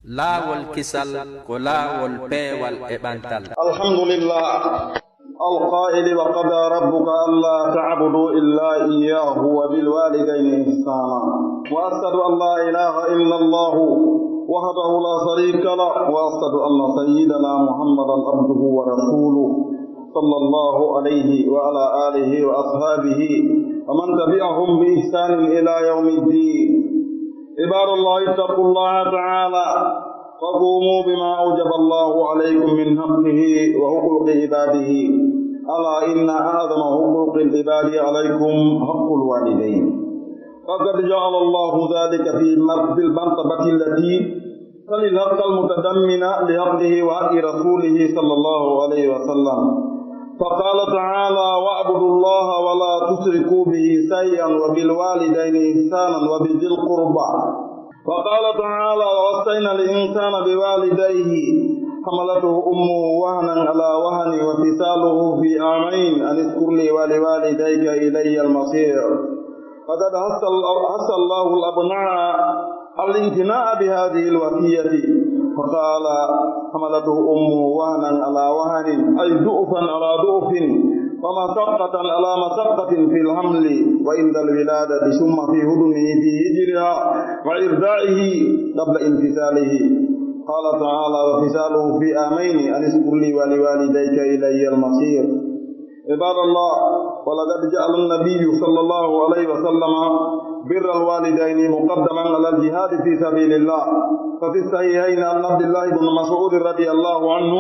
laawol kisal ko laawol peewal e ɓantal. Alhamdulillah القائل وقضى ربك ألا تعبدوا إلا إياه وبالوالدين إحسانا وأشهد أن لا إله إلا الله وحده لا شريك له وأشهد أن سيدنا محمدا عبده ورسوله صلى الله عليه وعلى آله وأصحابه ومن تبعهم بإحسان إلى يوم الدين. عباد الله اتقوا الله تعالى وقوموا بما أوجب الله عليكم من حقه وحقوق عباده. ألا إن أعظم حقوق العباد عليكم حق الوالدين، فقد جعل الله ذلك في المرتبة التي تلي الحق المتضمن لحقه وحق رسوله صلى الله عليه وسلم. فقال تعالى: واعبدوا الله ولا تشركوا به شيئا وبالوالدين إحسانا وبذي القربى. وقال تعالى: ووصينا الإنسان بوالديه حملته أمه وهنا على وهن وفصاله في عامين أن اشكر لي ولوالديك إلي المصير. فقد حث الله الأبناء الامتناع بهذه الوصية، فقال: حملته أمه وهنا على وهن أي ضعفا على ضعف ومشقة على مشقة في الحمل وعند الولادة ثم في هضمه في هجرها وإرضاعه قبل انفصاله. قال تعالى: وفصاله في عامين أن اشكر لي ولوالديك إلي المصير. عباد الله، ولقد جعل النبي صلى الله عليه وسلم بر الوالدين مقدما على الجهاد في سبيل الله. ففي الصحيحين عن عبد الله بن مسعود رضي الله عنه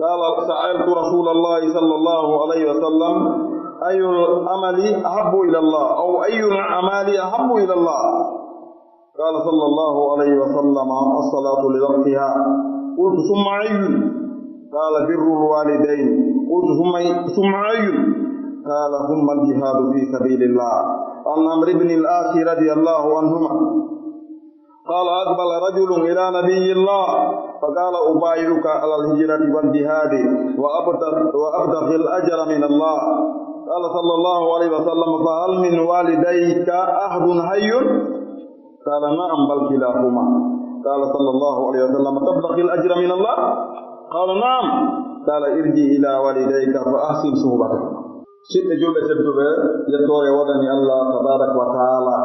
قال: سألت رسول الله صلى الله عليه وسلم: أي العمل أحب إلى الله أو أي الأعمال أحب إلى الله؟ قال صلى الله عليه وسلم: الصلاة لوقتها. قلت: ثم أي؟ قال: بر الوالدين. قلت: ثم أي؟ قال: ثم الجهاد في سبيل الله. عن عمرو بن العاص رضي الله عنهما قال: أقبل رجل إلى نبي الله فقال: أبايعك على الهجرة والجهاد وأبتغي الأجر من الله. قال صلى الله عليه وسلم: فهل من والديك أحد حي؟ قال: نعم بل كلاهما. قال صلى الله عليه وسلم: تبتغي الأجر من الله؟ قال: نعم. قال: ارجع إلى والديك فأحسن صحبتهما. siɓɓe julɓe tedduɓe, yettore waɗani Allah tabaraka wa taala,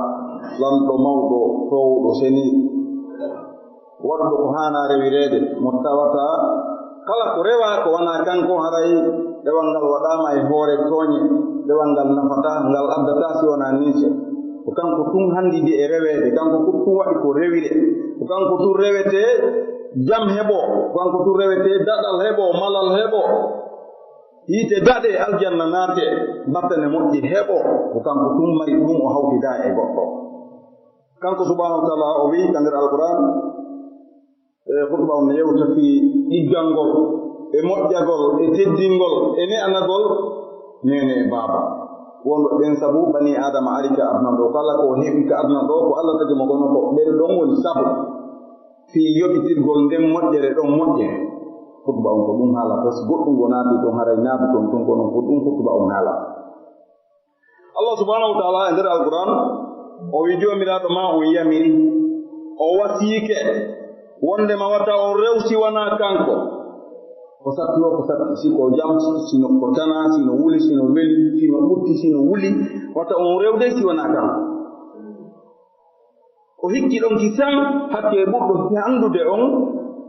lamɗo mawɗo towɗo seni, waɗuɗo ko hana rewirede, mo tawata kala ko rewa ko wona kanko haray ɗewal ngal waɗama e hoore tooñe, ɗewal ngal nafata, ngal addata si wona ninse. Ko kanko tun handidi e rewede, kanko tun waɗi ko rewire, ko kanko tun rewete jam heɓo, ko kanko tun rewete daɗal heɓo, malal heɓo, yite daɗe aljanna naate, battane moƴƴi heɓo, ko kanko tun mari ɗum o hawtida e goɗɗo. Kanko subhanahu wa taala o wi ka nder alquran e khutba on yewta fi ɗiggalngol e moƴƴagol e teddingol e ne'anagol nene e baaba. Wonɓe ɓen sabu bani adama ari ka aduna ɗo, kala ko heɓi ka aduna ɗo ko Allah tagi mo gono ko ɓen ɗon woni sabu fi yoɓitirgol nden moƴƴere ɗon moƴƴere. Khutba on ko ɗum haalata, so goɗɗum ngo naati toon haray naabi toon tun kono ko ɗum khutba on haalata. Allah subhanahu wa taala e nder alquran o wi jomiraɗo ma on yamiri, o wasiike wondema wata on rewsi wona kanko. Ko satti o ko satti, siko jam, sino ko tana, sino wuli, sino weli, sino ɓutti, sino wuli, wata on rewde si wona kanko. O hikki ɗon ki tan hakke ɓurɗo andude on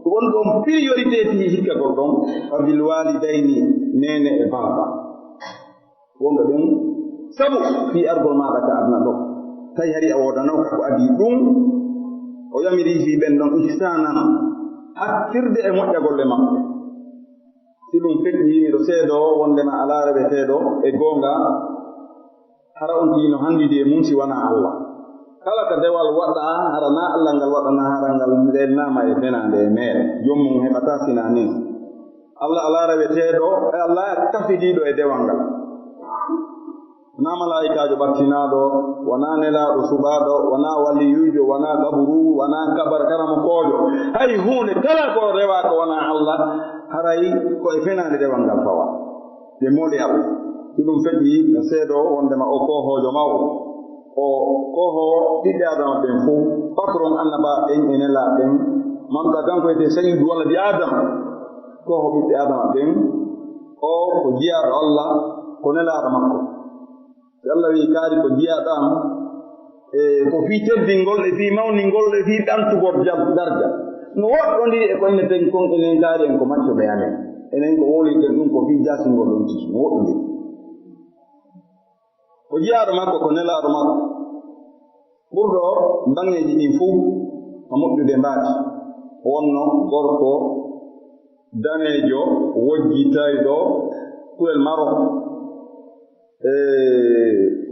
wonɗo on priorité fi hikkagol ɗon, wabil walidayni, nene e baba. Wonɗo ɗen sabu fi argol maɗa ka aduna ɗo, tawi hari a wodano ka ko adi ɗum, o yamiri fi ɓen ɗon ihsanan, hakkirde e moƴƴagolle maɓɓe. Si ɗum feƴƴi miɗo seedo wondema ala reweteɗo e goonga hara on tino handidi e mum si wona Allah. Kala ka dewal waɗa hara na Allah ngal waɗana hara ngal lelnama e fenande e meere, jommum heɓata sina ni. Allah ala reweteɗo e Allah kafidiɗo e dewal ngal. Wona malaikajo ɓattinaɗo, wona nelaɗo suɓaɗo, wona waliyujo, wona kaburu, wona kabar karamo kojo, hay hunde kala ko rewa ko wona Allah haray ko e fenande dewal ngal fawa ɓe moli Allah. Ɗum feƴƴi no seedo wondema o kohojo mawɗo, o koho ɓiɓɓe adama ɓen fof, patron annaba ɓen e nela ɓen mamta kanko ete sayyidu waladi adam ko ho ɓiɓɓe adama ɓen o ko jiyaɗo Allah ko nelaɗo makko si Allah wi kaari ko jiyaɗam e ko fii teddingol e fii mawningol e fii ɗantugol darja no woɗɗo ndi e ko ene ten kon enen kaari en ko maccoɓe amen enen ko woliten ɗum ko fii jasingol ɗon tigi no woɗɗo ndi ko jiyaɗo makko ko nelaɗo makko ɓurɗo bangeji ɗin fuu ko moƴƴude mbaati wonno gorko danejo wojjitayɗo kuel maro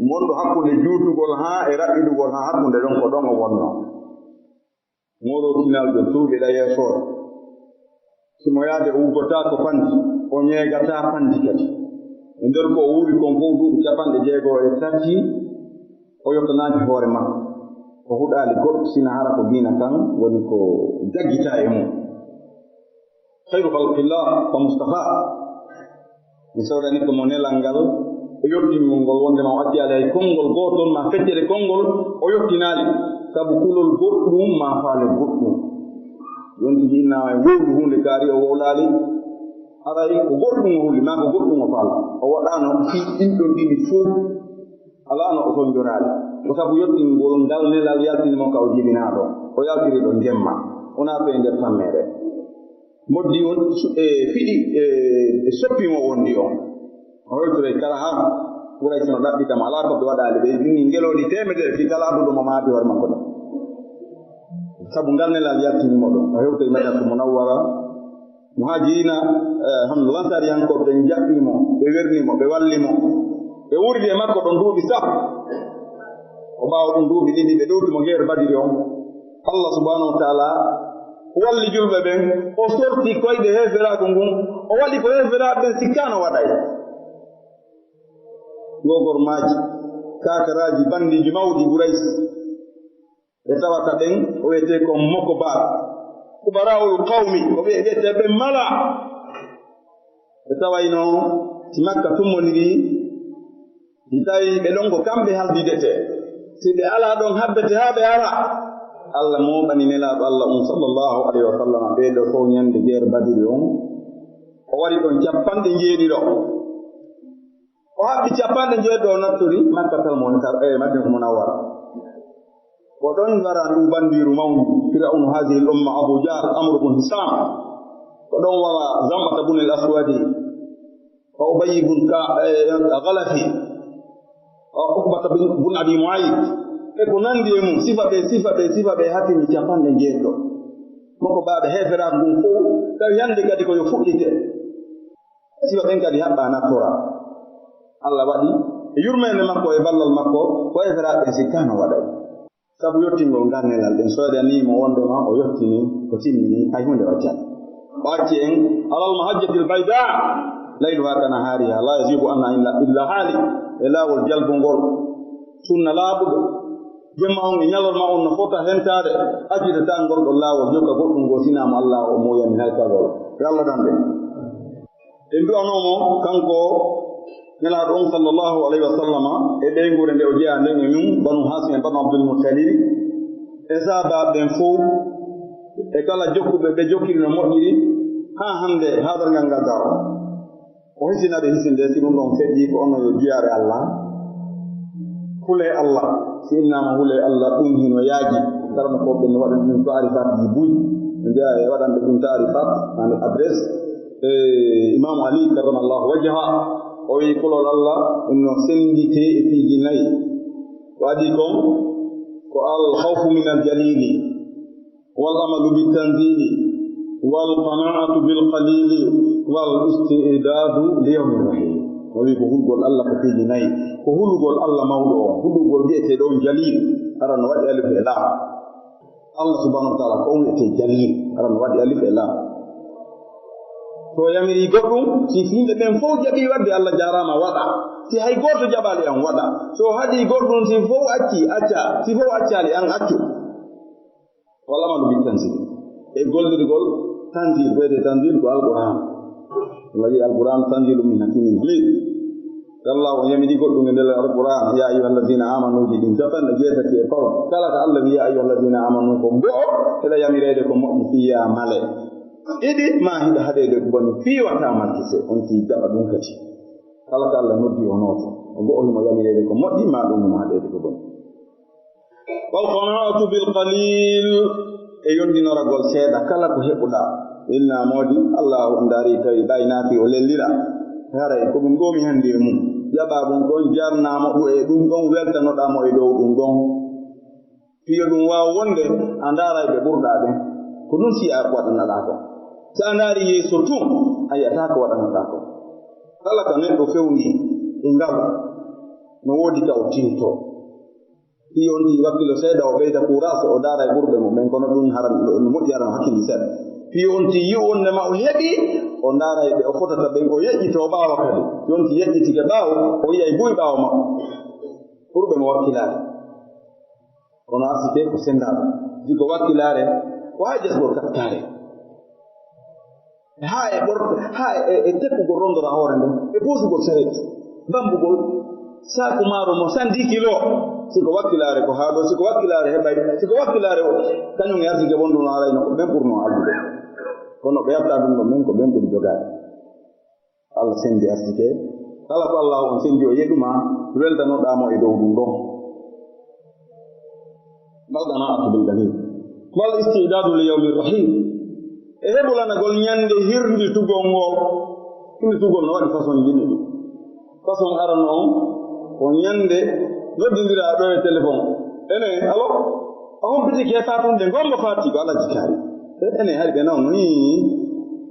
monɗo hakkunde juutugol haa e raɓɓiɗugol haa hakkunde ɗon ko ɗon o wonno moɗo kinalɗo tuuɓiɗa yeesoore simo yaade o uggota ko pandi o ñeegata pandi kadi e nder ko o wuuri kon fof duuɓi 63 o yottanaaki hoore makko o huɗaali goɗɗo sina hara ko diina kan woni ko jaggita e mum khayru halqillah ko Mustafa mi sawdani ko mo nelal ngal o yottingol ngol wondema o addi alay konngol gootol ma feccere konngol o yottinaali sabu kulol goɗɗum ma faale goɗɗum yontigi innawa e wowlu hunde kaari o wowlaali aray ko goɗɗum o hulli ma ko goɗɗum o faala o waɗano fii ɗinɗon ɗiɗi fof alaano o sonjoraali ko sabu yottingol ngal nelal yaltinimo ka o jibinaaɗo o yaltiri ɗo jemma wonaa to e nder tammere moddi on fiɗi e soppimo wondi on o hoytore kala ha ɓuray sino ɗaɓɓitama alaa ko ɓe waɗaali ɓe ɗini ngeloɗi temedere fi kala aduɗo mo maadi hoore makko ɗo sabu ngal nelal yaltinimo ɗo o hewtoye Madinatu Munawwara muhajirina alhamdulillah lansariyankoɓe ɓe jaɓɓimo ɓe wernimo ɓe wallimo ɓe wurdi e makko ɗon duuɓi sappo o ɓaawa ɗum duuɓi ɗiɗi ɓe ɗowtimo ngeer Badiri on Allah subhanahu wa taala walli julɓe ɓen o sorti koyɗe heferaago ngun o waɗi ko heferaaɓe ɓen sikkano waɗay gogormaaji kakaraaji bandiji mawɗi Burays ɓe tawata ɓen o wiyete ko moko baa kubarawul qawmi ko wiyete ɓe mala ɓe tawayno ti Makka tummoniri si tawi ɓe ɗon ko kamɓe haldidete si ɓe alaa ɗon habbete haa ɓe ara Allah mooɓani nelaaɗo Allah sallallahu alayhi wa sallam ɓeeɗo fof ñande guerre Badiri on o waɗi ɗon 70 o haɓɓi 70 o nattori Makkatal Madinatul Munawwara ko ɗon wara ndu bandiru mawdu Fir'aunu hadihi l umma Abu Jahl Amr bun Hisam ko ɗon wara Zam'ata bun al Aswadi o Ubayy bun Galafi o Uqbata bun Abi Mu'ayt e ko nandi e mum sifa ɓe hatimi 90 ɗo moko baaɓe heferaago ngun fof tawi hannde kadi koyo fuɗɗite sifa ɓen kadi haɓɓa nattora Allah waɗi e yurmede makko e ballal makko ko heferaaɓe ɓen sikkano waɗay sabu yottingol ngarnelal ɗen sodanimo wondema o yottini ko timmini hay hunde waccata o acci en alal mahajjatil bayda layluha kana haariha la yazigu anha illa haali e laawol jalbungol sunna laaɓuɗo jemma on e ñalorma on no fota hentade accitata gonɗo laawol jokka goɗɗum ngo sinama Allah o moyani halkagol yo Allah dande en mbi'anomo kanko nelaaɗo on sallllahu alayhi wa sallama e ɓeygure nde o jeeya nden e mum banu Hasim e banu Abdul Muttalib e sahabaɓe ɓen fof e kala jokkuɓe ɓe jokkiri no moƴƴiri haa hannde haadarngal ngal daro o hisinaɓe hisinde si ɗum ɗon feƴƴi ko onno yo jiyaare Allah hule Allah si innama hule Allah ɗum hino yaaji darno ko ɓen waɗa ɗum taarifat ji buy ndeya e waɗanɓe ɗum taarifat mane adresse Imam Ali karramallahu wajha o wi kolol Allah ɗum no sendite e piiji 4 waɗi kon ko al khawfu min al jalili wal amalu bit tanzili wal qana'atu bil qalili wal istidadu li yawmir rahim o wi ko hulgol Allah ko piiji 4 ko hulugol Allah mawɗo o hulugol wi'eteɗo on jalil aran waɗi alif e lam Allah subhanahu wa ta'ala ko on wi'ete jalil aran waɗi alif e lam to yamiri goɗɗum si yimɓe ɓen fof jaɓi wadde Allah jarama waɗa si hay goto jaɓali an waɗa so haɗi goɗɗum si fof acci acca si fof accali an accu walla maɗu mbi tanzil e gollirgol tanzil wiyete tanzil ko alquran waɗi alquran tanzilu min hakimin hamid Allah on yamidi goddum e ndel alquran ya ayyuhallazina amanu jidin japan jeetati e paw kala ka Allah wi ya ayyuhallazina amanu ko go ila yamirede ko mo fiya male idi ma hida hadede ko bonni fi wata malkise on ti jaba dum kati kala ka Allah noddi onoto o go mo yamirede ko moddi ma dum mo hadede ko bonni wal qanaatu bil qalil e yondinora gol seeda kala ko hebuda inna modi Allah on dari tawi baynaati o lellira haray ko dum gomi hande mum jaba dum gon jarnamo do e dum gon weltanoda mo e dow dum gon fiyo dum waaw wonde andara be burda ben ko dum si ar wadana da ko sa andari yeso tum ayata ko wadana da ko kala ka neddo fewni e ngal no wodi taw tinto fiyo ndi wakkilo seeda o beyda kuras o dara e burbe mo men kono dum haram no modi yaran hakkili seeda fiyonti yi wonde ma o heɓi o ndaara ɓe o fotata ɓen o yeƴƴito ɓaawa kadi yonti yeƴƴitike ɓaawo o yiyay buy ɓaawa makko pour ɓe mo wakkilaare kono asike ko senndaɗo jiko wakkilaare ko haa jesgol kattaare haa e ɓorte haa e tekkugol rondora hoore nden e puusugol saret bambugol saku maaro mo 110 kilo siko wakkilaare ko haa ɗo siko wakkilaare heɓay siko wakkilaare o kañum e arsike wonduno arayno ko ɓen ɓurno allude kono ɓe yaɓta ɗum ɗo men ko ɓen ɓuri jogaade Allah sendi arsike kala ko Allah on sendi o yeɗuma weldanoɗamo e dow ɗum ɗon balɗana atubel dalil wal istidadu li yawmi rahim e heɓulanagol ñande hirnditugol ngol hirnditugol no waɗi façon jiɗi ɗum façon arano on ko ñande noddindira ɗo e téléphone ene alo a hompiti ke fatunde gomba fati ko ala jikaari ene hay ɓe nawno ni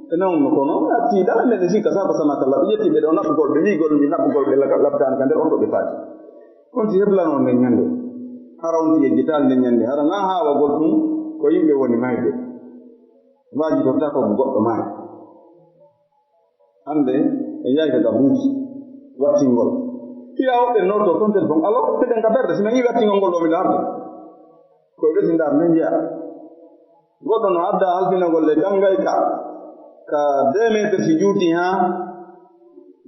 ɓe nawno kono attiɗa mbeɗe sikka saba sama kala ɓe ƴetti ɓe ɗo naɓugol ɓe wigol mbi naɓugol ɓe labtani ka nder on ɗo ɓe fati on ti heblano nden ñande hara on ti yejjital nden ñande hara na hawagol ɗum ko yimɓe woni mayde waji torta ko goɗɗo maayi hande e yayka ga buuti wattingol fiya woɓɓe notto ton téléphone alo peɗen ka berde simin yi wattingol ngol ɗo mi darde koye ɓesi ndar nden jeeya goɗɗo no adda halfinagol le gangay ka 2 métres si juuti ha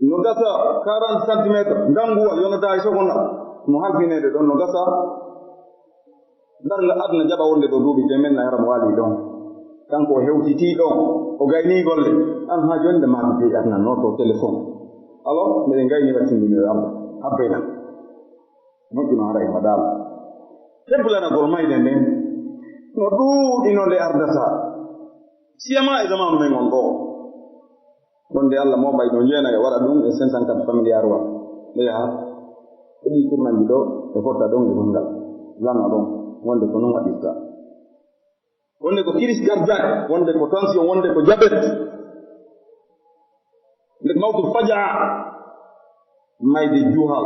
no gasa 40 centimétre ganguwal yonata e sogona mo halfinede ɗon no gasa darga adna jaɓa wonde ɗo duuɓi temenna hara mo waali ɗon kanko o hewtiti ɗon o gaynigolle an ha jonde maɗo fi adna noto téléphone alors mbiɗen gayni wattindimi abbayna moƴƴuno hara e madala hebbulanagol mayde nden no ɗuuɗino nde ardata siyama e zamanu men on ɗo wonde Allah moɓay ɗo jeena e waɗa ɗum e 504 familiar wa ɓe yaha heɓi tournanji ɗo e fotta ɗon e gongal lana ɗon wonde ko noon waɗirta wonde ko crise cardiaque wonde ko tension wonde ko diabète nde mawtu faja mayde juhal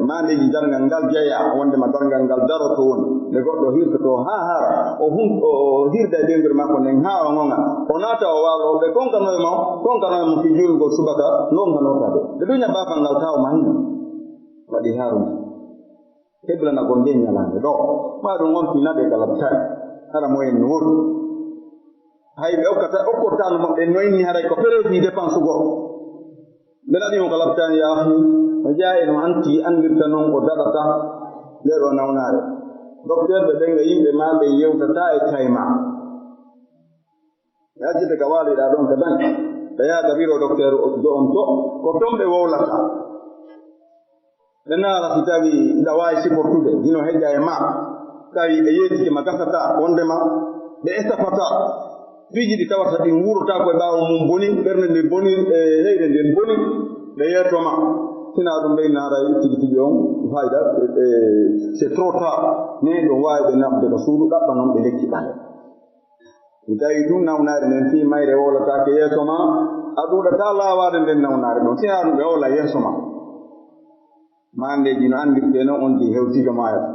mandeji dargal ngal jeeya wondema dargal ngal daroto woni nde goɗɗo hirtoto ha hara o hirda e ɓengol makko nden ha o gonga o naata o waalo ɓe konkanoyemo fi julgol subaka ngonganotade ɓe duña bafal ngal taw mahina waɗi haruji heblanagol nde ñalande ɗo ma ɗum wontinade ka labtani hara moyen no woɗi hay ɓe okkotano maɓɓe noyni haray ko fereji dépense goɗɗo ɓe ɗaɗimo ka labtani yaahi no jeeya eno anti andirta noon o daɗata nder o nawnare docteur ɓe ɓenga yimɓe ma ɓe yewtata e tayma ɓe accete ka waaliɗa ɗon ka dañ ɓe yaha ka biro docteur jo on to ko ton ɓe wowlata ɓe naara si tawi ɗa waawi supportude hino heƴƴa e ma tawi ɓe yeeɗike ma gasata wondema ɓe estafata piiji ɗi tawata ɗin wurota koye ɓaawo mum boni ɓernde nde boni e heyde nden boni ɓe yeetoma sina ɗum ɓey naara tigi tigi on fayda c'est trop tard ni ɗum waawi ɓe naɓde ko suudu ɗaɓɓa noon ɓe lekki ɓale mi tawi ɗum nawnaare nden fii mayre wowlataake yeeso ma a ɗuuɗata laawaade nden nawnaare ɗon sina ɗum ɓe wowla yeeso ma mandeji no andirte noon on ti hewtiga maayata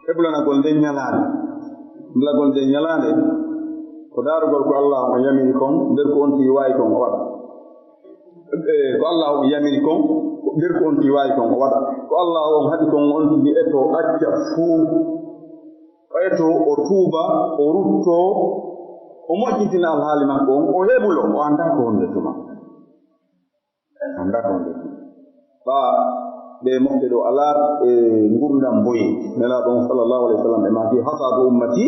heblanagol nden ñalaande blagol nden ñalaande ko daarugol ko Allah o yamiri kon nder ko on ti waawi kon o waɗa ko Allah o yamiri kon nder ko on ti waawi kon o waɗa ko Allah on haɗi kon on tigi eto acca fuu o eto o tuuba o rutto o moƴƴitina alhaali makko on o heɓulo o annda ko wonde tuma anda ko ba be mofte do ala ngurdam boyi nela don sallallahu alaihi wasallam ma fi hasadu ummati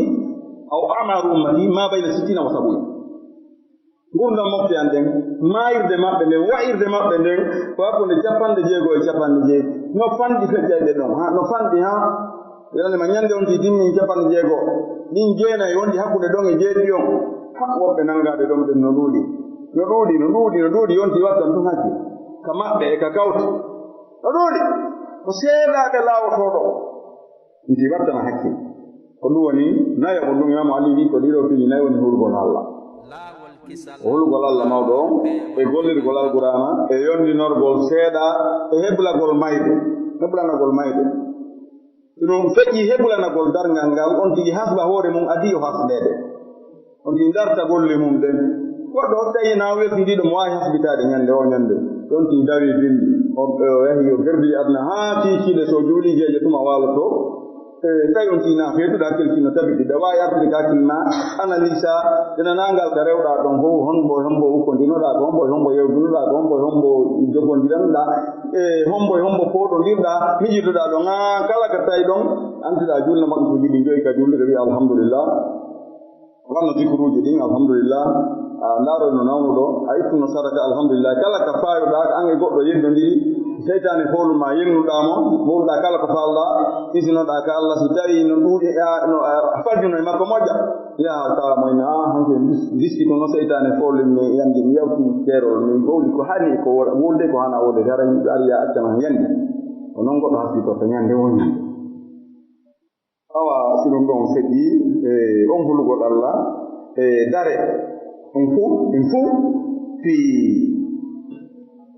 aw amaru ummati ma bayna 60 wa 70 ngurdam mofte anden maayirde mabbe den wa'irde mabbe den ko ne japande jeego e japande jeego no fandi fejjayde don ha no fandi ha yalla ma nyande on ti dimmi japande jeego din jeena yondi hakkude don e jeedi on hakko be nangade don den no dudi yonti wattam dum hakki ka mabbe e ka kawti no dudi ko seedaabe laawotodo nti wattana hakki ko dum woni nayo ko dum yama ali wi ko diro fi nayo woni hurgol Allah hurgol Allah mawdo e gollirgol alqur'ana e yondinorgol seeda e heblagol mayde ɗum feƴƴi heɓulanagol darngal ngal on tigi hasba hoore mum adi o hasleede on tigi darta golle mum ɗen goɗɗo o tawi na weltindiɗo mo wawi hasbitade ñande o ñande ɗon tigi dawi bindi o yahi o gerdi adna haa tiikiɗe so juuli jeeje tuma waloto tawi on tina feetuɗa hakkilkino tabitiɗa wawi artude ka hakkilma analysa denanangal ka rewɗa ɗon fof hombo ukkondinoɗa ko hombo yewdunoɗa ko hombo jogondiranɗa hombo poɗodirɗa mijidoɗa ɗon ha kala ka tawi ɗon antuɗa julno makko to jiɗi joyi ka julde wi alhamdulillah wanno zikruji ɗin alhamdulillah ndaaro no nawnuɗo a ittuno sadaka alhamdulillah kala ka faayoɗa an e goɗɗo yeddodiri seytane fooluma yennuɗamo mowɗa kala ko faalɗa isinoɗa ka Allah si tawi no ɗuuɗi no fajjuno e makko moƴƴa yaha tawa moyne hanke diski kono seytane foolumi yandi mi yawti keerol min gowli ko hani ko wolde ko hana wolde hara yimɓe ari ya accana yandi o noon goɗɗo hasbitoto ñande o ñande awa si ɗum ɗon feƴƴi on hulugol Allah dare on fof fi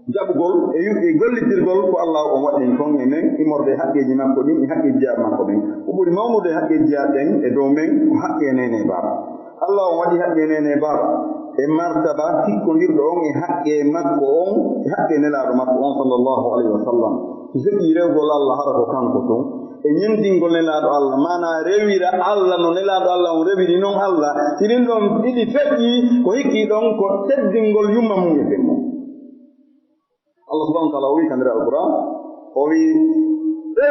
jaɓugol e gollitirgol ko Allah on waɗin kon e men imorde haqqeji makko ɗin e haqqeji jiyaɓe makko ɗen ko ɓuri mawnude haqqeji jiyaɓe ɗen e dow men ko haqqe nene baaba Allah on waɗi haqqe nene baaba e martaba tikkodirɗo on e haqqe makko on e haqqe nelaɗo makko on sallllahu alayhi wa sallam so feƴƴi rewgol Allah hara ko kanko ton e ñendingol nelaɗo Allah mana rewira Allah no nelaɗo Allah on rewiri noon Allah siɗin ɗon ɗiɗi feƴƴi ko hikki ɗon ko teddingol yumma mum e fen mum Allah subhanahu wa ta'ala o wi kandira alquran o wi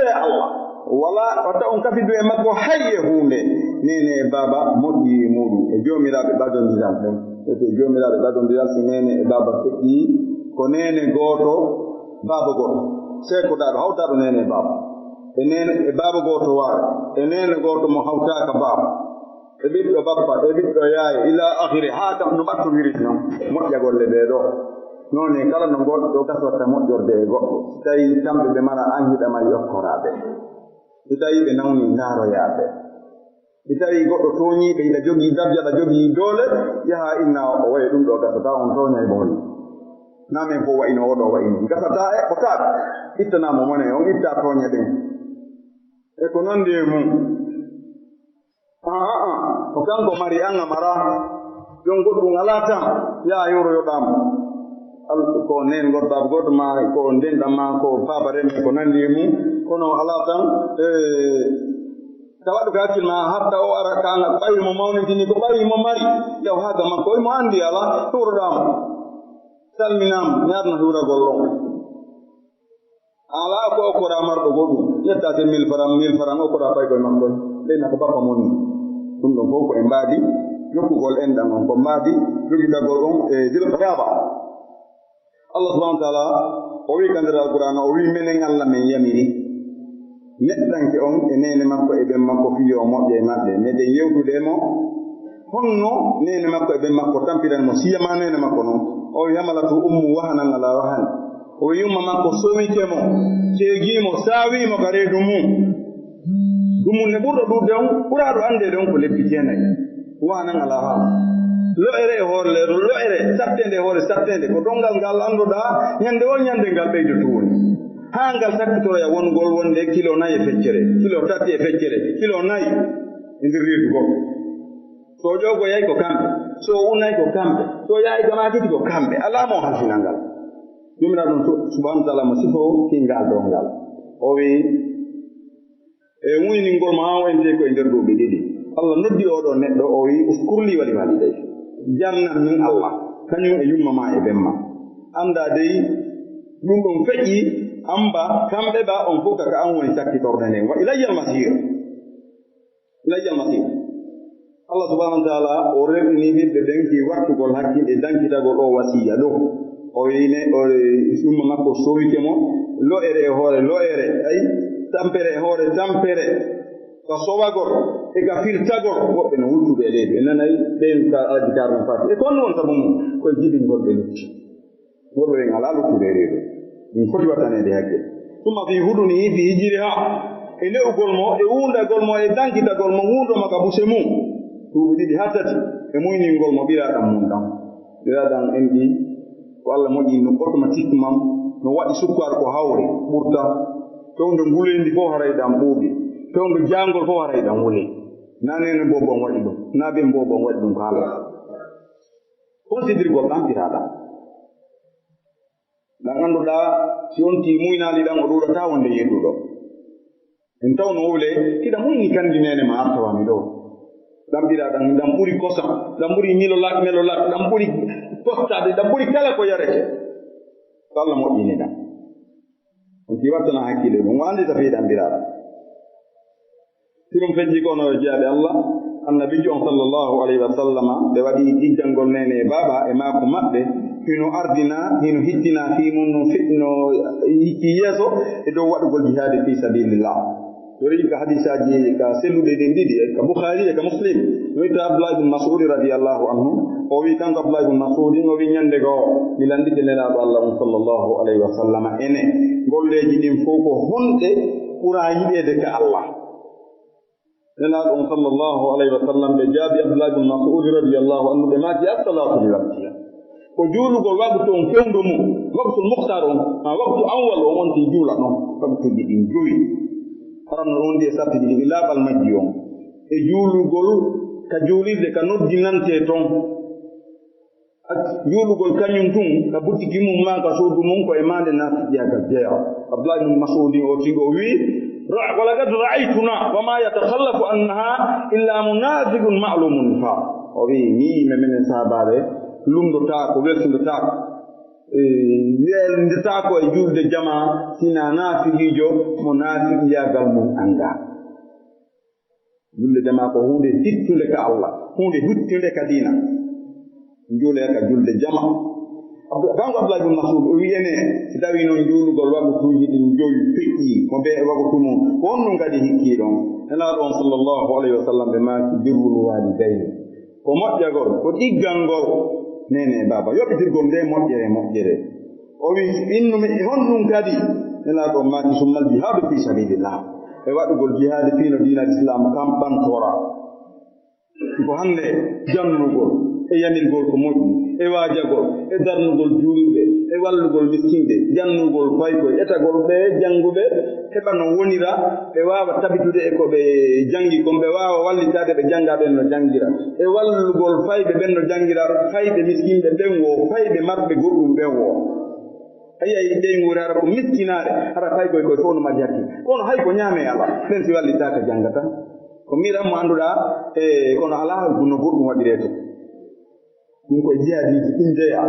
Allah wala wata on kafidu e makko hayye hunde nene e baba moƴƴi muɗum e jomiraɓe ɓadodiral ɗen ete jomiraɓe ɓadodiral si nene e baba feƴƴi ko nene goto baba goto sekoɗaɗo hawtaɗo nene e baba e nene e baba goto waare e nene goto mo hawtaka baba e ɓiɗɗo bappa e ɓiɗɗo yaye ila akhiri ha kam no ɓattodiri noon moƴƴa golle ɓeɗo noon e kala no goɗɗo gasorta moƴƴorde e goɗɗo si tawi kamɓe ɓe mara an hiɗama yokkoraɓe si tawi ɓe nawni ndaaroyaaɓe si tawi goɗɗo tooñiiɓe ina jogii darja ɗa jogii doole yaha inna o wayi ɗum ɗo gasata on tooña e booni namen fof wayino oɗo wayini gasata e ɓotaaɓe ittanamo mone on itta tooña ɗen e ko nandi e mum ko kanko mari an a mara jon goɗɗum alaa tan yaha yoroyoɗamo ko nen goɗɗaɓe goɗɗo ma ko ndenɗam ma ko faaba remɓe ko nandi e mum kono alaa tan tawaɗo ko hakkille ma hatta o ara kaga ɓawi mo mawnitini ko ɓawi mo mari yaw haaga makko omo anndi ala huuroɗamo salminama mi arno huuragol on ala ko okkora marɗo goɗɗum ƴetta te 1000 francs okkora ɓaykoye makko leyna ko bappa mon ni ɗum ɗon fof ko e mbaadi jokkugol enɗan on ko mbaadi jogiɗagol on e dilraba Allah subhanahu wa ta'ala o wi kandira alqur'ana o wi menen Allah men yamiri neɗɗanke on e nene makko e ɓen makko fiyo moƴƴe e maɓɓe meɗen yewtude e mo honno nene makko e ɓen makko tampiran mo siyama nene makko noon o wi hamalatu ummu wahanan ala wahan o wi yumma makko sowitemo ceegimo saawimo ka reedu mum ɗumunne ɓurɗo ɗuɗde on ɓuraɗo andede on ko lebbi jeenayi wahanan ala wahan lo'ere e hoore leeɗo lo'ere sattende e hoore sattende ko ɗongal ngal annduɗa ñande o ñande ngal ɓeydo tuwoni haa ngal sakkitoroya wongol wonde kilo 4 e feccere kilo 3 e feccere kilo 4 e ndir reedu goɗɗo so ƴoogo yayi ko kamɓe so unayi ko kamɓe so yayi gama kiti ko kamɓe alaa mo halfinal ngal jumla ɗum subhanahu wa taala mo sifo kingal dow ngal o wi e muyningol mo haa wonte ko e nder duuɓi ɗiɗi Allah noddi oɗo neɗɗo o wi uskurli wali walidayk jarnan min Allah kañum e yumma ma e ɓemma annda dey ɗum ɗon feƴƴi amba kamɓe ɓa on fof kaka an woni sakkitorde nden wa ilayya almasir Allah subhanahu wa taala o rewɗini ɓiɓɓe ɓen ki wattugol hakkille dankitagol o wasiya ɗo o wine ɗum makko sowike mo lo'ere e hoore lo'ere ay tampere e hoore tampere ka sowagol e ka firtagol woɓɓe no wuttuɓe e leydi ɓe nanayi ɓen ka alaji karno fati e konno won sabu mum koye jibingol ɓe lutti woɓɓe ɓen ala luttuɓe e reedu ɗum foti wattanede hakke tuma fi huɗuni fi hijiri ha e le'ugol mo e wundagol mo e dankitagol mo wundoma ka buse mum duuɓi ɗiɗi ha tati e muyningol mo ɓiraɗam mum ɗam ɓiraɗam en ɗi ko Allah moƴƴi no automatiquement no waɗi sukkar ko hawre ɓurta fewde ngulendi fof haray ɗam ɓuuɓi fewde jangol fof haray ɗam wuli nanene bobon waɗi ɗum naɓen bobon waɗi ɗum ko Allah considirgol ɗam ɓiraɗam ɗan annduɗa si on ti muynali ɗam o ɗuɗata wonde yeɗɗuɗo en taw no wule kiɗa muyni kandi nene ma artawami ɗo ɗam ɓiraɗam ɗam ɓuri kosam ɗam ɓuri melolak ɗam ɓuri postade ɗam ɓuri kala ko yarete ko Allah moƴƴini ɗam on ti wattana hakkille ɗum wandi tafi ɗam ɓiraɗam si ɗum fejji kono jeyaaɓe Allah annabijo on sallllahu alayhi wa sallama ɓe waɗi ɗiggangol nene e baaba e maako maɓɓe hino ardina hino hittina fimum no hikki yeeso e dow waɗugol jihadi fi sabilillah yori ka hadisaji ka selluɗe ɗen ɗiɗi ka Bukhari e ka Muslim no witta Abdullah ibn Mas'ud radiyallahu anhu o wi kanko Abdullah ibn Mas'ud o wi ñande goo mi landike nelaɗo Allah on sallllahu alayhi wa sallama ene golleji ɗin fof ko honɗe ɓura yiɗede ka Allah nelaɗo on sallllahu alayhi wa sallam ɓe jaabi Abdullah ibn Mas'ud radiyallahu anhu ɓe maati assalatu li waqtiha ko juulugol waktu on fewndo mum waktu muhtar on waktu awwal o wonti juula noon waktuji ɗin joyi haranno on ndi e sartiji ɗi laaɓal majji on e juulugol ka juulirde ka noddinante toon juulugol kañum tun ka butiki mum ma ka suudu mum ko e mande naatiƴiyagal jeya Abdullah ibn Mas'udi o tigi o wii walagad ra'aytuna wama yatakhallafu anha illa munafiqun ma'lumun fa o wii mi yime minen sahabaɓe lumdotaako welsindotaako weldetaako e juulde jama sina naafigiijo mo naafigiyagal mum annda julde jama ko hunde hittunde ka Allah hunde hittunde ka diina juulee ka julde jama kanko Abdullah ibn Mas'ud o wi ene si tawi noon juulugol wagutuuji ɗin joyi feƴƴi mo ɓe wagutu mum ko on ɗum kadi hikkii ɗon nelaaɗo on sallllahu alayhi wa sallam ɓe maaki birrul walidayni ko moƴƴagol ko ɗiggalngol nene baba yoɓitirgol nde moƴƴere o wi innumi honɗum kadi nelaaɗo maaki summal jihadu fi sabilillah e waɗugol jihadi fiino diinal islam kam ɓantora ko hannde jannugol e yanirgol ko moƴƴi e waajagol e darnugol juulɓe e wallugol miskinde jannugol faykoy etagol ɓe jannguɓe heɓa no wonira ɓe waawa tabitude e ko ɓe janngi kon ɓe waawa wallitade ɓe janngaɓen no janngira e wallugol fayɓe ɓen no janngira fayɓe miskinɓe ɓen wo fayɓe maɓɓe goɗɗum ɓen wo ayi ɗeyngure hara ko miskinaare hara faykoy koye fof no mari hakki kono hay ko ñaame ala ɓen si wallitaka janngata ko miiɗan mo annduɗa e kono alaa no goɗɗum waɗiree to ɗum koye jihadiji ɗin jeya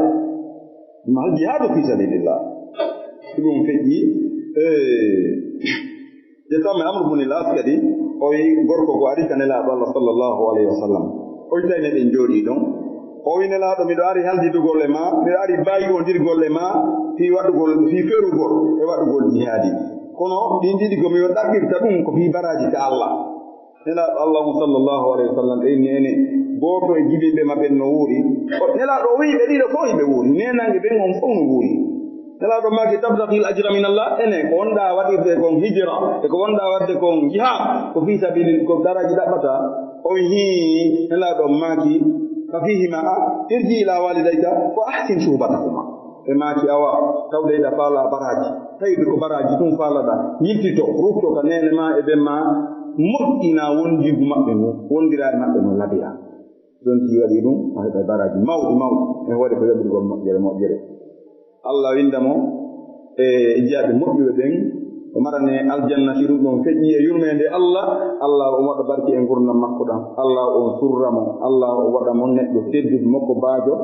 ma jihadu fi sabilillah ɗum feƴƴi je tawmi Amr ibn al-As kadi o wi gorko ko ari ka nelaaɗo Allah sallllahu alayhi wa sallam o witayne ɗen jooɗii ɗon o wi nelaaɗo miɗo ari haldidugol e ma miɗo ari bayigondirgol e ma fi ferugol e waɗugol jihadi kono ɗin ɗiɗi komi ɗaɓɓirta ɗum ko fi baraji ka Allah nelaaɗo Allah sallllahu alayhi wa sallam ɓeyni ene gooto e jibiɓe maɓɓen no wuuri nelaaɗo o wii ɓe ɗiɗo fof hiɓe wuuri nenange ɓen on fof no wuuri nelaaɗo maaki tabtahil ajra min Allah ene ko wonɗa waɗirde kon hijra e ko wonɗa waɗde kon jihad ko fi sabili ko daraji ɗaɓɓata o wi nelaaɗo maaki fa fihima irji ila walidayka fo ahsin suhbatakuma e maaki awa tawɗeyɗa faala baraji tawiɓe ko baraji ɗum faalaɗa yiltito rufto ka nene ma e ɓen ma moƴƴina wondigu maɓɓe ngu wondiraɓe maɓɓe no labira ɗon ti waɗi ɗum o heɓa baraji mawɗi e waɗi ko yoɓirgol moƴƴere Allah windamo e jeyaaɓe moƴƴuɓe ɓen o marane aljanna si ɗum ɗon feƴƴi e yurmede Allah o waɗa barke e gurdam makko ɗam Allah on surramo Allah o waɗa mo neɗɗo teddude makko baajo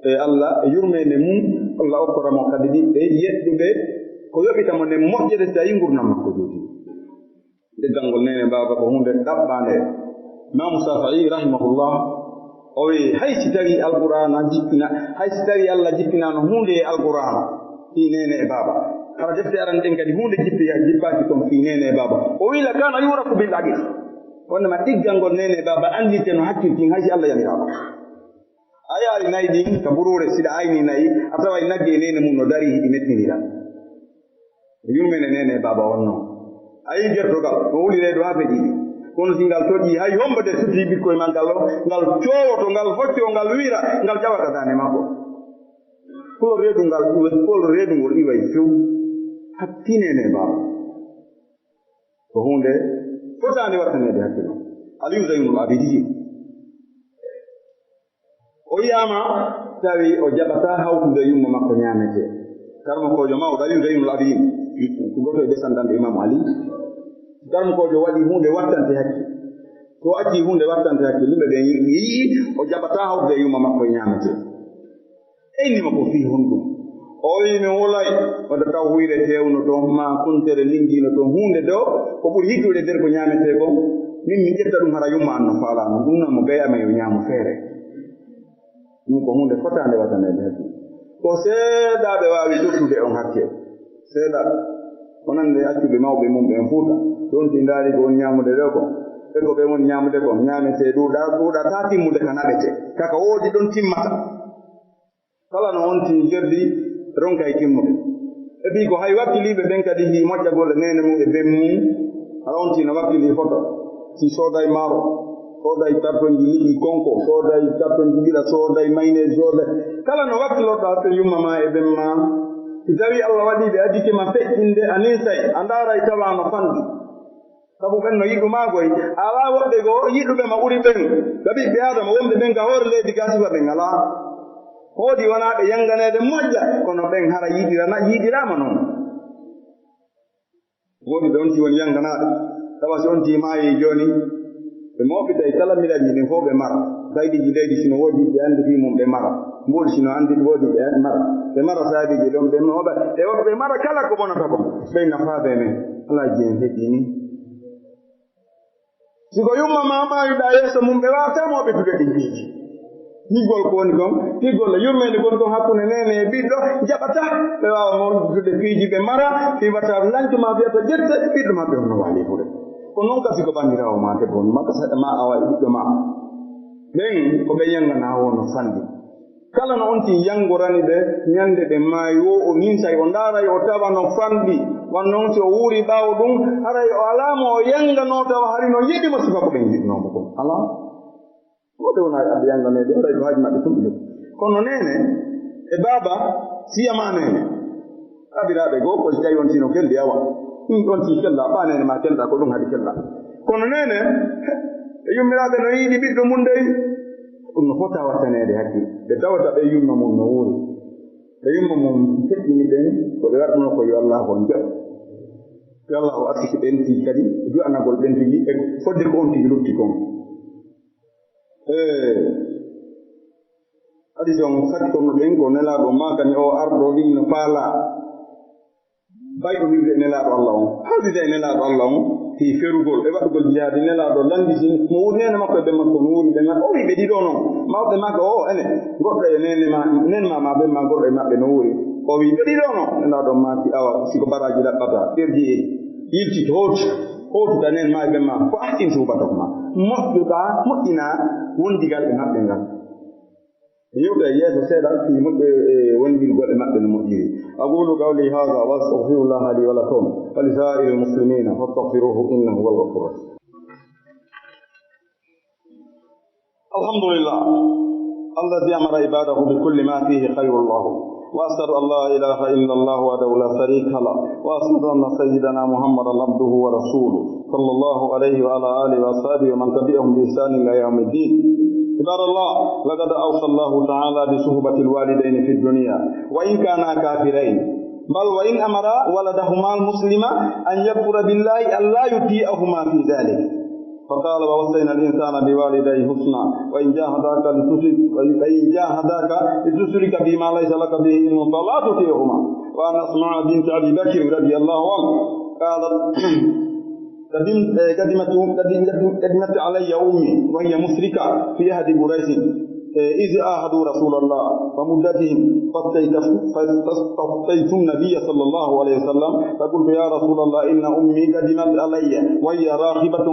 Allah yurmende mum Allah okkoramo kadi ɗi yettuɓe ko yoɓitamo nde moƴƴere so tawi gurdam makko joodi leggal ngol nene baba ko hunde ɗaɓɓande Imam Shafi'i rahimahullah o wi hay si tawi alqur'ana jippina hay si tawi Allah jippinano hunde e alqur'ana fi nene e baba kala defte aran ɗen kadi hunde jippaki kon fi nene e baba o wi la kana yuraku bil aqil wonnama ɗiggal ngol nene e baba andite no hakkiltin hay si Allah yamirama a yaari nayi ɗin ka burure siɗa ayni nayi a tawa nagge nene mum no dari hiɗi mettinira yurmene nene e baba wonno ayi gertogal no wuli reedo ha feƴiɗi kono si ngal toƴƴi hay hombode sutti ɓikkoye ma ngal coowoto ngal hocco ngal wiira ngal ƴawata dane makko kolo reedu ngol iway few hattinene e baba ko hunde fotande wattanede hakkilo Aliyu Zaynul Abidin o yiyama tawi o jaɓata hawtude yumma makko ñaamete karmo kojo mawɗo Aliyu Zaynul Abidin goto e descendant Imam Ali karmo kojo waɗi hunde wattante hakki to acci hunde wattante hakki yimɓe ɓe yii o jaɓata hawtude yumma makko e ñaamete eynima ko fi honɗum o wi mi wolay wada taw huyre tewno toon ma kuntere lingino toon hunde ɗo ko ɓuri hiddude nder ko ñaamete kon min mi ƴetta ɗum hara yumma an no faalano ɗum noon mo gayama yo ñaamo feere ɗum ko hunde fotande wattanede hakki ko seeɗaɓe wawi ɗoftude on hakke seeɗa wonande accuɓe mawɓe mum ɓen fuuta ɗon ti ndaari ko woni ñamude ɗo ko e ko ɓe woni ñamude ko ñamete ɗuuɗa ta timmude ka naɓete kaka woodi ɗon timmata kala no wonti jerdi ronka e timmude e ɓi ko hay wakkiliɓe ɓen kadi hi moƴƴagol e nene mum e ben mum aɗa wonti no wakkili foto si sooday maaro sooday cartonji liɗi konko sooday cartonji ɗiɗa sooday mayne sooday kala no wakkilorɗo happe yumma ma e ben ma si tawi Allah waɗi ɓe addike ma feƴƴinde anin say a ndaaray tawa no fanɗi sabu ɓen no yiɗu maagoy ala woɓɓe goo yiɗuɓe ma ɓuri ɓen ka ɓiɓɓe adama wonɓe ɓen ka hoore leydi ga sifa ɓen alaa hoodi wonaa ɓe yanganeede moƴƴa kono ɓen hara yiiɗiraama noon woodi ɓe on ti woni yanganaaɗe tawa si on ti maayi jooni ɓe moɓɓitay kala milaji ɗin fof ɓe mara saydiji leydi sino woodi ɓe anndi fi mum ɓe mara mboɗi sino anndi woodi ɓe mara ɓe mara saabiji ɗon ɓe moɓa e woɓɓe ɓe mara kala ko bonata kon ɓey nafaaɓe men alaaji en heƴƴi ni siko yumma ma maayuɗa yeeso mum ɓe waawata moɓitude ɗin piiji higgol ko woni kon higgol yurmede goni kon hakkunde nene e ɓiɗɗo jaɓata ɓe waawa moɓitude piiji ɓe mara fiwata lancuma fiyata ƴette ɓiɗɗo maɓɓe hono waali fuɗe ko noon kasi ko ɓanndiraawo ma debbo makka saɗa ma awa e ɓiɗɗo ma ɓen ko ɓe yangana wono fanndi kala no on ti yangorani ɓe ñande ɓe maayi wo o ninsay o ndaaray o tawa no fanɗi wan noon si o wuuri ɓaawo ɗum haray o alaama o yangano tawa hari no yiɗimo sifa ko ɓen yiɗnomo kon alaa woɓe wona aɓe yanganeede haray ko haaji maɓɓe tumɓe kono nene e baaba siyama nene abiraaɓe goo ko si tawi on tino keldi awa on ti kelɗa ɓa nene ma kelɗa ko ɗum haɗi kelɗa kono nene e yummiraaɓe no yiiɗi ɓiɗɗo mum dey ɗum no fota wattaneede hakki ɓe tawata ɓe yumma mum no wuuri ɓe yumma mum feƴƴini ɓen ko ɓe waɗuno ko yo Allah on jaɓ yo Allah o artiki ɓen tigi kadi du'anagol ɓen tigi e fodde ko on tigi lutti kon adi son sakkono ɓen ko nelaaɗo makani o arɗo wi no faala bayɗo wiwde nelaaɗo Allah on haaldita e nelaaɗo Allah on fi ferugol e waɗugol jihaade nelaaɗo landisi mo wuuri nene makko e ɓen makko no wuuri ɓe o wi ɓe ɗiɗo noon mawɓe makko o ene goɗɗo e nene ma ɓen ma goɗɗo e maɓɓe no wuuri o wi ɓe ɗiɗo noon nelaaɗo maki awa siko baraji ɗaɓɓata ɓerji e yilti hootuta nen ma e ɓen ma ko ahsin suubatok ma moƴƴina wondigal e maɓɓe ngal يوجد يسوع سيدا في وندي الجل مقبل المؤمنين أقول قولي هذا وأستغفر الله لي ولكم ولسائر المسلمين فاستغفروه إنه هو الغفور الرحيم. الحمد لله الذي أمر عباده بكل ما فيه خير الله وأشهد أن لا إله إلا الله وحده لا شريك له وأشهد أن سيدنا محمدا عبده ورسوله صلى الله عليه وعلى آله وصحبه ومن تبعهم بإحسان إلى يوم الدين. عباد الله لقد أوصى الله تعالى بصحبة الوالدين في الدنيا وإن كانا كافرين بل وإن أمر ولدهما المسلم أن يكفر بالله أن لا يطيعهما في ذلك فقال ووصينا الإنسان بوالديه حسنا وإن جاهداك لتشرك بما ليس لك به علم فلا تطيعهما. وأن أسماء بنت أبي بكر رضي الله عنه قالت قدمت علي أمي وهي مشركة في أحد قريش إذ آهدوا رسول الله ومدتهم فاستفتيت النبي صلى الله عليه وسلم فقلت يا رسول الله إن أمي قدمت علي وهي راغبة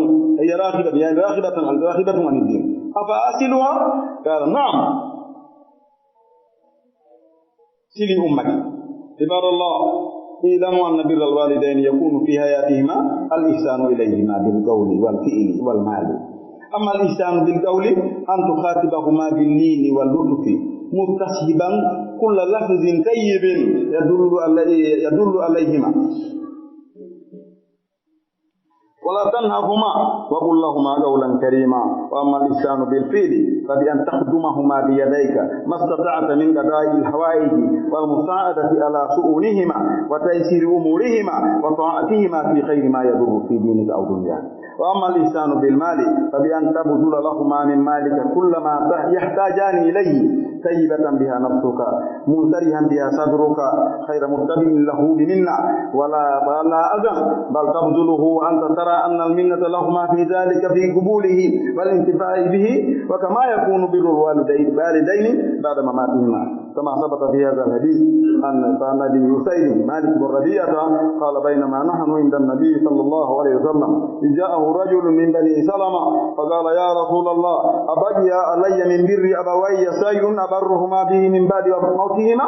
عن الدين أفأصلها؟ قال نعم سلي أمك. عباد الله اعلموا أن بر الوالدين يكون في حياتهما الإحسان إليهما بالقول والفعل والمال. أما الإحسان بالقول أن تخاطبهما باللين واللطف مستصحبا كل لفظ طيب يدل عليهما ولا تنهرهما وقل لهما قولا كريما. وأما الإحسان بالفعل فبأن تخدمهما بيديك ما استطعت من قضاء الحوائج والمساعدة على شؤونهما وتيسير أمورهما وطاعتهما في خير ما يضر في دينك أو دنياك. وأما الإحسان بالمال فبأن تبذل لهما من مالك كل ما يحتاجان إليه طيبة بها نفسك منزرها بها صدرك خير متبع له بمنة ولا أذى بل تبذله وأنت ترى أن المنة لهما في ذلك في قبوله والانتفاع به وكما يكون بر الوالدين بعد مماتهما كما ثبت في هذا الحديث أن النبي يسيد مالك بن ربيعة قال بينما نحن عند النبي صلى الله عليه وسلم جاءه رجل من بني سلمة فقال يا رسول الله أبقي علي من بر أبوي شيء أبرهما به من بعد موتهما؟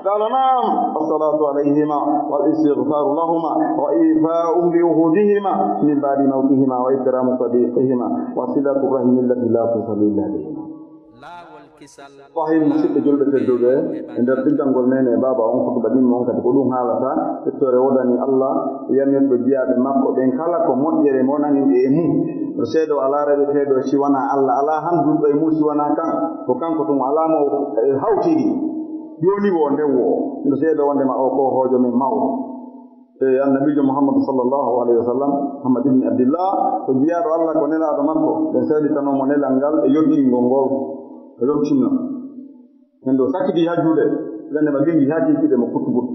قال نعم الصلاة عليهما والاستغفار لهما وإيفاء بعهودهما من بعد موتهما وإكرام صديقهما وصلة الرحم التي لا تصل إلا بهما. Fahim musidɓe julɓe tedduɓe e nder ɗiggangol nene baba on koto baɗinmo on kadi ko ɗum haalata ettore wodani Allah yamirɗo jiyaɓe makko ɓen kala ko moƴƴere mo naniɓe e mum to seeɗo ala reɓeteɗo siwana Allah ala handulɗo e mum siwana kan ko kanko tum alamo hawtiri joni wo ndewo nde seeɗo wondema o ko hojo men mawɗo annabijo Muhammad sallallahu alaihi wasallam Muhammad ibn Abdullah ko jiyaɗo Allah ko nelaɗo makko ɓen seeɗitanomo nelal ngal e yottingol ngol yottinno en ɗo sakkiti hajjude gande ma bindi hakkikiɗe mo kuttugol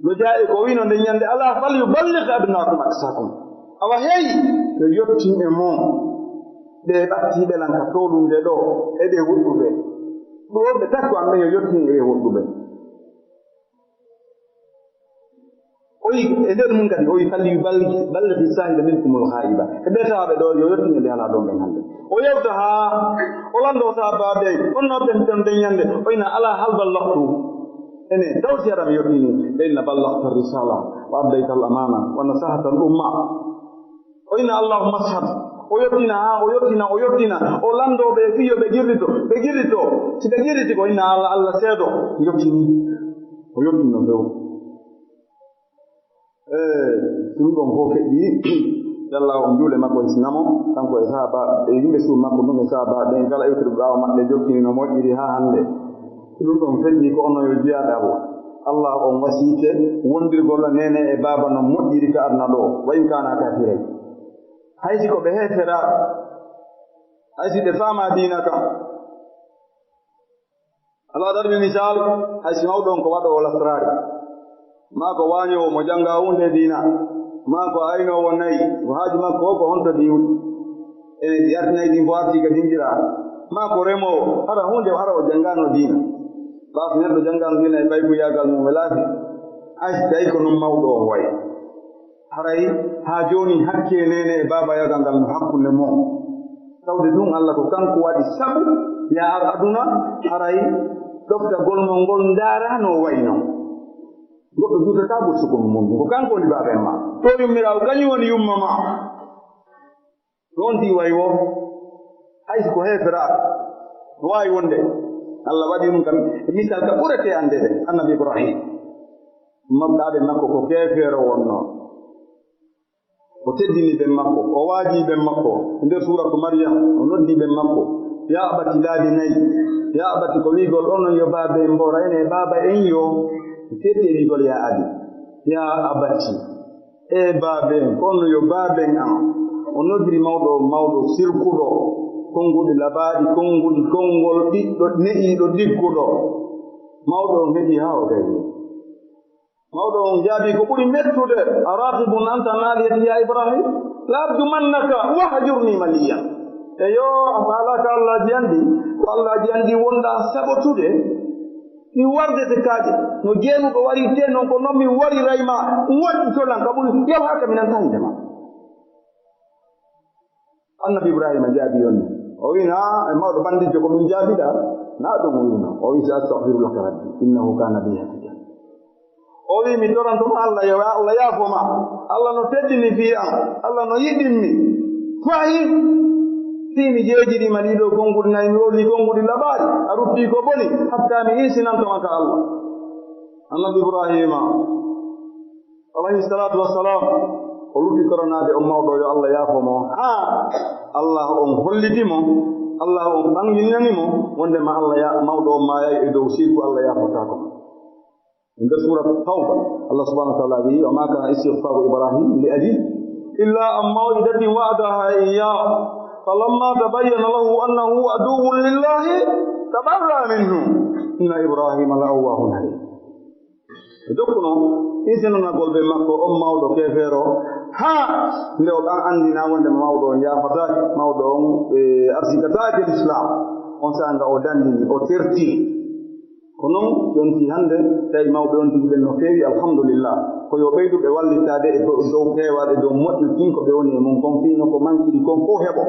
no jaa'i ko wino nde ñande ala fal yuballigh abnaakum aksakum awa heeyi yo yottin e mon ɓe ɓattiɓe lan ka toolunde ɗo eɓe woɗɗuɓe ɗo ɓe takko amɓe yo yottin e woɗɗuɓe oyi e nder mum kadi oyi falli yuballigh sahida minkumul ghaiba e ɓe tawaɓe ɗo yo yottin e ɓe ala ɗon ɓen hannde o yewta haa o lando sahabaɓe on noɓɓen ton deññande oyna ala hal ballahtu ene tawti aɗa mi yottini ɓe inna ballahta risala wa addayta al amana wa nasahata al umma oyna allahumma ashhad o yottina haa o yottina o landoɓe fiyo ɓe girrito si ɓe girriti ko inna allah seedo yottini o yottino few ɗum ɗon fof feƴƴi yalla on juule makko e sinamo kanko e sahaba e yimɓe suud makko ɗum e sahaba ɗen kala ewtere ɓaawa maɓɓe jokkini no moƴƴiri haa hannde ɗum ɗon feƴƴi ko ono yo jiyaɓe Allah on wasiike wondirgol nene e baaba no moƴƴiri ka aduna ɗo wa in kana kafiray haysi ko ɓe heefera haysi ɓe faama diina kam ala darbi misal haysi mawɗon ko waɗowo lasraari maa ko waañowo mo jannga hunde diina maa ko aynowo nayi ko haaji makko ko honto diwɗi ene yartinayi ɗin fo arti ka dinndira maa ko remowo hara hunde hara o janngano diina ɓaaf neɗɗo janngano diina e baykuyagal mum e laafi aysi tawi ko non mawɗo on wayi haray haa jooni hakke nene e baabayagal ngal no hakkunde mon tawde ɗum Allah ko kanko waɗi sabu ya ar aduna haray ɗofta golmol ngol ndaarano wayno goɗɗo jutata ɓursuko mum ko kanko woni baaben ma to yummirawo kañum woni yumma ma ɗon di way wo haysi ko heefera no waawi wonde Allah waɗi ɗum kam misal ka ɓurete andede annabi Ibrahim maɓɗaaɓe makko ko keefeero wonno o teddini ɓen makko o waaji ɓen makko nder suratu Maryam o noddi ɓen makko ya abati laabi nayi ya abati ko wiigol onon yo baabe mbora ene baaba en yo tete wiigol ya abi ya abati e baaben kono yo baaben am o noddiri mawɗo sirkuɗo konnguɗi labaaɗi konnguɗi konngol ɓiɗɗo ne'iiɗo digguɗo mawɗo on heɓi haa o gayi mawɗo on jaabi ko ɓuri mettude araqibun anta naaliyati ya ibrahim la arjumannaka wahjurni maliya eyo a faalaka allahji anndi ko allahji anndi wonɗa saɓotude mi wardete kaaje no jeenuɗo wari te noon ko noon mi warirayma waɗɗi tolan ka ɓuri yawhaka minanta hindema annabi ibrahima jaabi on o wi na e mawɗo bandijjo ko min jaabiɗa na ɗum o wino o wi sa astahfirulaka rabbi innahu kana bi hafiya o wi mi torantoma allah yo allah yaafoma allah no teddini fi am allah no yiɗinmi fayi mi jeejiɗima ɗiɗo gonguɗi nayi mi woli gonguɗi labaaɗi a rutti ko boni hatta mi hisinantoma ka allah annabi ibrahima alayhi salatu wassalam o lutti koronade on mawɗo yo allah yaafomo ha allah on hollitimo allah on ɓanginanimo wondema allah mawɗo on maayayi e dow sirku allah yaafotako nder surat tawba allah subhanahu wa taala wi wa ma kana istighfaru ibrahim li abi illa an maw'idatin wa'adaha iyyah فلما تبين له أنه عدو لله تبرأ منه إن إبراهيم لأواه حليم dokkuno isinona golɓe makko on mawɗo kefeero ha nde o ɓan anndina wonde mawɗo on yaafatake mawɗo on arsikatake l'islam on sanga o dandini o tertiri ko noon yonti hannde tawi mawɓe on tigi ɓen no feewi alhamdulillah ko yo ɓeyduɓe wallitade e dow peewal e dow moƴƴutin ko ɓe woni e mum kon fiino ko mankiɗi kon fof heɓo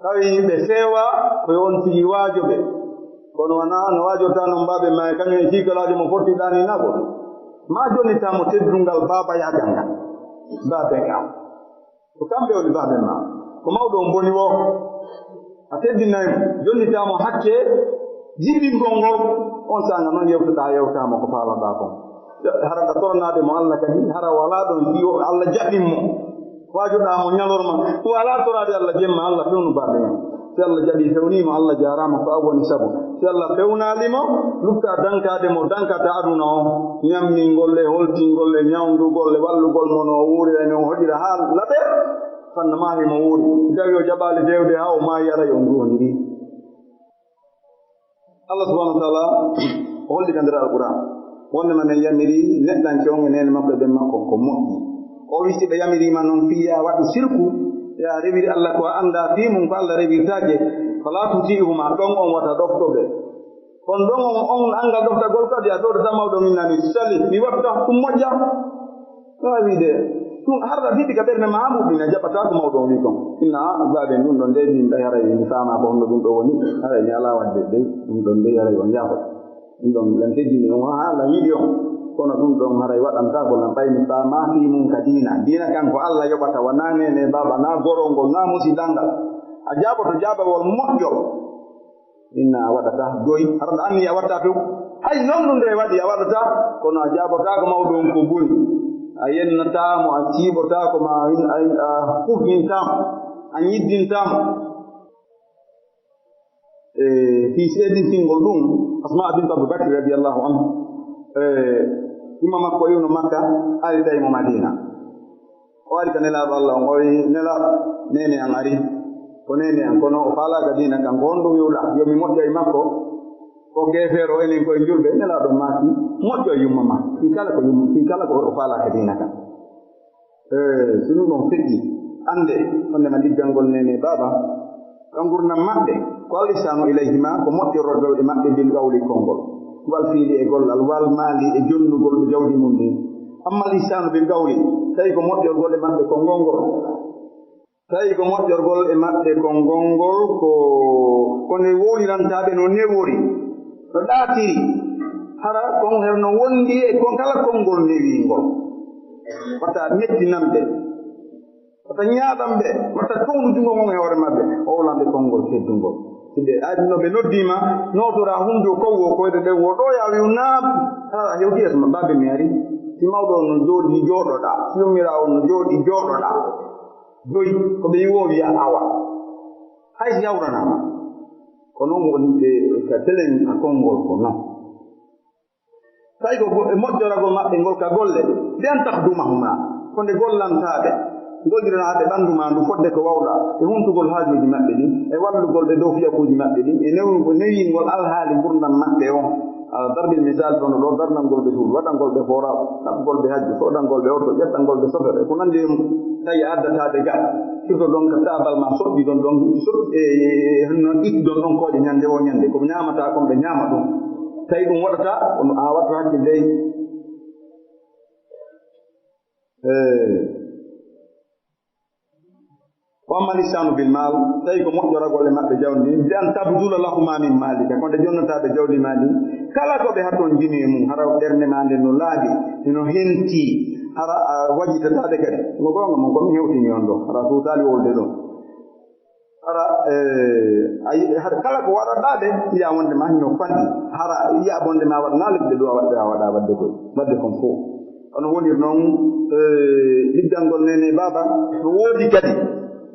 tawi ɓe feewa ko yo on tigi waajoɓe kono wona no waajorta noon mbaɓe ma kañum e fiikalaajo mo fortiɗani nago ma jonitamo teddungal baaba yagal ngal baabe ngal ko kamɓe woni baabe ma ko mawɗo on boni o a teddinaymo jonnitamo hakke jiɓɓingol ngol on sanga noon yewtama ko faalaɗa kon hara ɗa tornade mo allah kadi hara wala ɗon fiyo allah jaɓinmo waajoɗamo ñalorma wala torade allah jemma allah fewnu baabe en si allah jaɓi fewnimo allah jarama ko an woni sabu si allah fewnalimo lutta dankademo dankata aduna o ñamningol e holtingol e ñawdugol e wallugol mo no wuurirani o hoɗira ha laɓe fanna maahi mo wuuri tawi o jaɓali fewde ha o maayi aray on duwodiri allah subahanahu wa taala o hollita nder alquran wondema men yamiri neɗɗanke on e nene makko e ɓen makko ko moƴƴi o wisi ɓe yamirima noon fiya waɗi sirku ya rewiri allah ko annda fi mum ko allah rewirtake fala tuti'huma ɗon on wata ɗoftoɓe kono ɗon on angal ɗoftagol kadi a ɗoɗota mawɗo min nami sali mi watta ɗum moƴƴa wawide ɗum harɗa fiɗi ka ɓerde ma ha muɗɗina jaɓata ko mawɗo wi kon inna baɓen ɗum ɗon nde min ɗay haray mi faama ko honno ɗum ɗo woni haray mi ala wadde dey ɗum ɗon dey haray on yaafata ɗum ɗon lan teddini on ha lan yiɗi on kono ɗum ɗon haray waɗanta ko lan ɓaymi faama fi mum ka diina kan ko allah yoɓata wona nene baba na gorolngol na musidalngal a jaɓoto jaɓawol moƴƴo inna a waɗata doyi harɗa anni a watta few hay non ɗum nde waɗi a waɗata kono a jaɓotako mawɗon ko buri a yennatamo a ciiɓotako ma a furtintamo a ñiddintamo fi seedintingol ɗum asma bint aboubacry radiallahu anhu ima makko iwno makka ari tawi mo madina o ari ka nelaɗo allah on oyi nela nene an ari ko nene an kono o faalaga dina kan ko honɗum wiwɗa yomi moƴƴo e makko ko gefeero enen koye julɓe nelaɗo maaki moƴƴo e yumma ma fi kala ko o faalaka dina kan so ɗum ɗon feƴƴi ande hondema liggalngol nene baba ka gurnam maɓɓe ko alisanu ilayhima ko moƴƴorogol e maɓɓe bil gawli konngol wal fiili e gollal wal maali e jonnugol ɓe jawdi mum ndi amma lisanu bil gawli tawi ko moƴƴorgol e maɓɓe ko ngongol tawi ko moƴƴorgol e maɓɓe ko ngongol ko ne wolirantaɓe no newori no ɗaatiri hara kon her no wondi e kon kala konngol newingol wata mettinamɓe wata ñaaɗamɓe wata townu jungo ngon e hoore maɓɓe o wolanɓe konngol teddungol siɓe aadino ɓe noddima notora hunde kowwo koyde ɗe wo ɗo ya wiw naam haa hewti yeeso ma babe mi ari si mawɗo on no jooɗi jooɗoɗa si yummira on no jooɗi jooɗoɗa joyi ko ɓe yiwo wiya awa hay si yawranama ko noon woni ka telen a konngol ko non tawi ko moƴƴoragol maɓɓe ngol ka golle mbiyan tak dumahuma ko nde gollantaɓe golliranaɓe ɓanndu ma ndu fodde ko wawɗa e huntugol haajuji maɓɓe ɗin e wallugol ɓe dow fiyakuuji maɓɓe ɗin e newingol alhaali gurdam maɓɓe on darbil misal tono ɗo darnalngol ɓe suudu waɗangol ɓe forage ɗaɓgol ɓe hajji soɗangol ɓe oto ƴettangol ɓe sofere ko nandi mum tawi addataɓe ga surtout donc tabal ma soɗɗi ɗon ɗon no ittudon ɗon kooƴe ñande o ñande koɓe ñamata kon ɓe ñama ɗum tawi ɗum waɗata ono a watto hakkille وأما الإحسان بالمال تيكو مؤجر أقول لما بجوني بأن تبذل لهما من مالك كنت جنة بجوني مالي كلا كو بهاتون جيني هراو درني مالي نولابي إنه هنتي هرا وجه تتادك مقوم مقوم يوتي نيوندو هرا سوتالي ولدو هرا كلا كو ورا دابي يا وند ما نيو فاندي هرا يا بوند ما ور نالك دو ودا wadde kon fo ono woni non liggangol nene baba no wodi kadi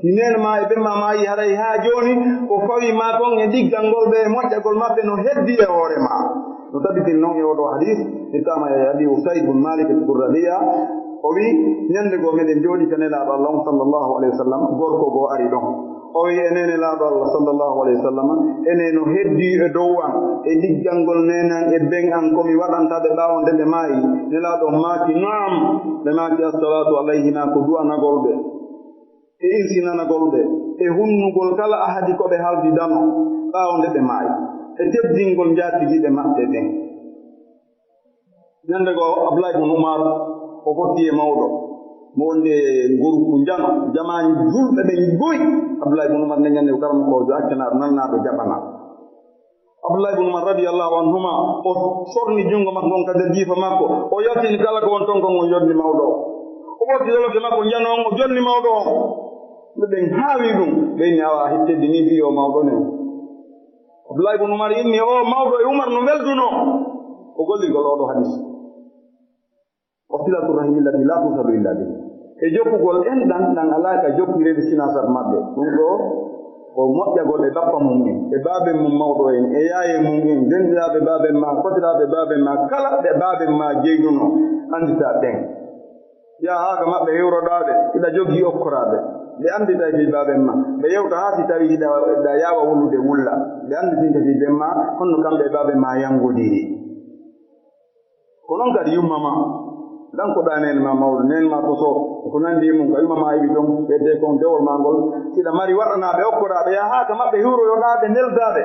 tinene ma e bemma ma yi haray ha joni ko fawi ma kon e diggal ngol be moƴƴagol mabbe no heddi e hoore ma no tabitin non e oɗo hadis e tama e abi usaid bin malik al-qurradiya o wi ñande go meɗen jooɗi ka nelaɗo allah on sallllahu alayhi wa sallam gorko go ari ɗon o wi enene laaɗo allah sallllahu alayhi wa sallam ene no heddi e dow an e diggal ngol nenan e ben an komi waɗantaɓe ɓawo nde ɓe maayi nelaɗo maaki naam ɓe maaki assalatu alayhima ko duwanagol ɓe e insinanagol ɓe e hunnugol kala ahadi ko ɓe haldi dano ɓaawo nde ɓe maayi e teddingol jaatigiɓe maɓɓe ɓen ñande go abdoulaye bun oumar o fotti e mawɗo mo wonde gorku jano jamaji julɓe ɓen goyi abdoulaye bun oumar ne ñande ko karama kojo accanaɗo nannaɗo jaɓana abdoulaye bun oumar radiallahu anhuma o sorni junngo makko gon ka nder jiifa makko o yaltini kala ko won ton kon on jonni mawɗo o ɓorti yoloke makko jano on o jonni mawɗo o ɓe ɓen haawi ɗum ɓeyni awa hettedde ni mbiyo mawɗo ne abdoulaye bun oumar inni o mawɗo e oumar no welduno o golligol oɗo hadis o silatu rahimillati la tusalu illa bihi e jokkugol enɗan ɗan alaka jokkirede sinasat maɓɓe ɗum ɗo o moƴƴagol e bappa mum en e baaben mum mawɗo en e yaaye mum en dendiraɓe baaben ma kotiraɓe baaben ma kala ɓe baaben ma jeyduno andita ɓen ya haaka maɓɓe hewroɗaɓe iɗa jogii okkoraɓe ɓe andita fi baaben ma ɓe yewta haa si tawi iɗa yaawa wolude wulla ɓe anditinta fi ben ma honno kamɓe baaben ma yangodiri ko noon kadi yumma ma ɗankoɗa nene ma mawɗo nene ma toso ko nandi mum ko yumma ma yiɓi ɗon ɓedde kon dewol ma ngol siɗa mari waɗanaɓe okkoraɓe ya haaka maɓɓe hewroyoɗaɓe neldaɓe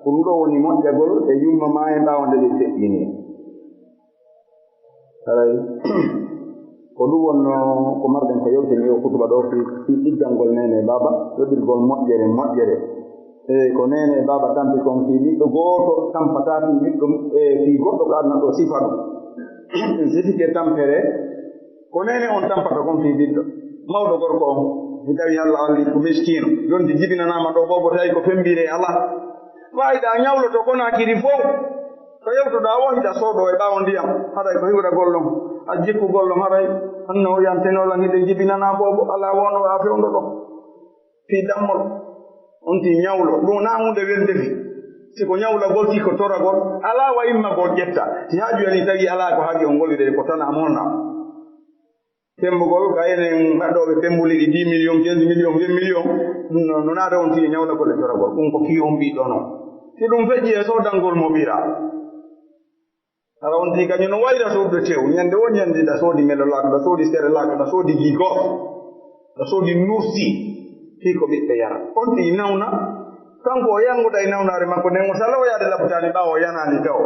ko ɗum ɗo woni moƴƴagol e yumma ma e ɓawnde ɓe feƴƴini aray ko ɗum wonno ko marɗen ko yewteni o kutuba ɗo fi ɗiggangol nene e baba yoɓirgol moƴƴere e ko nene e baba tampi kon fi ɓiɗɗo gooto tampata fi ɓiɗɗo fi goɗɗo ko adna ɗo sifa ɗum sifike tampere ko nene on tampata kon fi ɓiɗɗo mawɗo gorko on mi tawi allah alli ko miskino jonti jibinanama ɗo bobo tawi ko fembire ala fayiɗa ñawloto kona kiri fof ko yewtoɗa o hiɗa sooɗo e ɓaawo ndiyam haɗay ko hiwra gollon a jikku gollon haɗay hanno yantenolan hiɗe jibinana bobo ala wono a fewndo ɗo fi dammol on ti ñawlo ɗum na hunde welde fi siko ñawlagol ti ko toragol ala wa immagol ƴetta si haajuyani tawi ala ko haagi on gollide ko tan a monna tembugol ka enen waɗɗoɓe pembuli ɗi 10 millions 15 millions 20 millions ɗum no naade on ti ñawlagol e toragol ɗum ko fi on mbiɗo noon si ɗum feƴƴi e soodangol mo ɓira ara on ti kañum no wayra soodde tew ñande o ñande ɗa soodi melolak ɗa soodi serelak ɗa soodi gigo ɗa soodi nursi fi ko ɓiɓɓe yara on ti nawna kanko o yanguɗa e nawnare makko nden o sala o yaade labtani ɓawo o yanani taw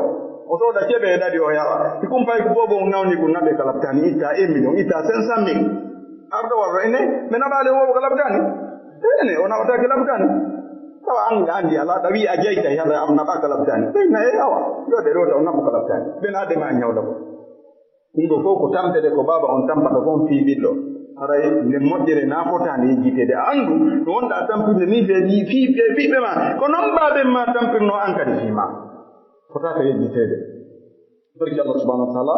o sooda keɓe e ɗaɗi o yara i kumpay ko bobo on nawni ko naɓe ka labtani itta 1 million itta 500 mille arɗo warro ene mi naɓaali o wobo ka labtani ene o nawatake labtani tawa an andi ala ɗa wi a jeyta haɗa am naɓa ka labtani ɓeyna e awa yoɗe ɗo taw naɓo ka labtani ɓen adema a ñawda ko ɗum ɗo fof ko tampede ko baba on tampata kon fi ɓiɗɗo haray nde moƴƴere na fotande yejjitede a anndu no wonɗa tampirde ni fiɓe ma ko noon mbaɓen ma tampirno an kadi fiima fotaka yejjitede barki allah subahanahu wa taala